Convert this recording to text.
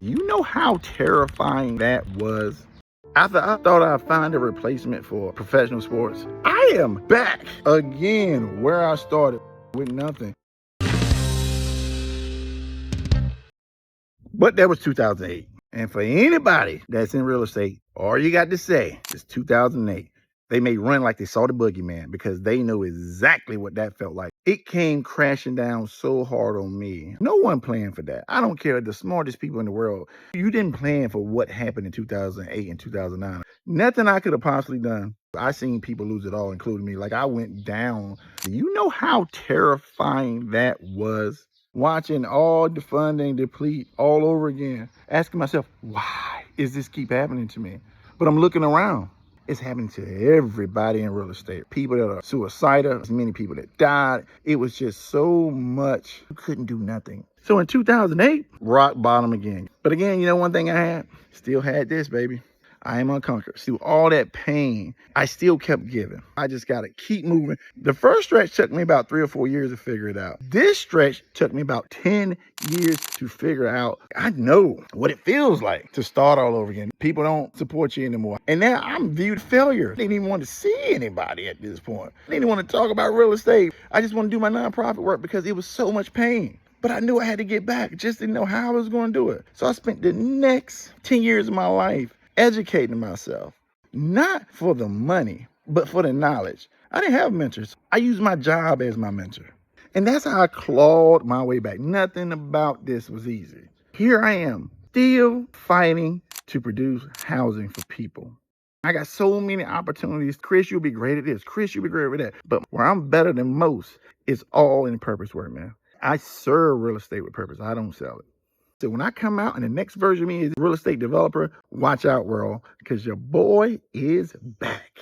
You know how terrifying that was? After I thought I'd find a replacement for professional sports, I am back again where I started with nothing. But that was 2008. And for anybody that's in real estate, all you got to say is 2008. They may run like they saw the boogeyman because they know exactly what that felt like. It came crashing down so hard on me. No one planned for that. I don't care, the smartest people in the world. You didn't plan for what happened in 2008 and 2009. Nothing I could have possibly done. I seen people lose it all, including me. Like, I went down. You know how terrifying that was? Watching all the funding deplete all over again, asking myself, why is this keep happening to me? But I'm looking around. It's happening to everybody in real estate. People that are suicidal, many people that died. It was just so much. You couldn't do nothing. So in 2008, rock bottom again. But again, you know one thing I had? Still had this, baby. I am unconquered. Through all that pain, I still kept giving. I just got to keep moving. The first stretch took me about 3 or 4 years to figure it out. This stretch took me about 10 years to figure out. I know what it feels like to start all over again. People don't support you anymore. And now I'm viewed failure. I didn't even want to see anybody at this point. I didn't want to talk about real estate. I just want to do my nonprofit work because it was so much pain. But I knew I had to get back. Just didn't know how I was going to do it. So I spent the next 10 years of my life educating myself, not for the money, but for the knowledge. I didn't have mentors. I used my job as my mentor. And that's how I clawed my way back. Nothing about this was easy. Here I am, still fighting to produce housing for people. I got so many opportunities. Chris, you'll be great at this. Chris, you'll be great at that. But where I'm better than most is all in purpose work, man. I serve real estate with purpose. I don't sell it. So when I come out and the next version of me is real estate developer, watch out, world, because your boy is back.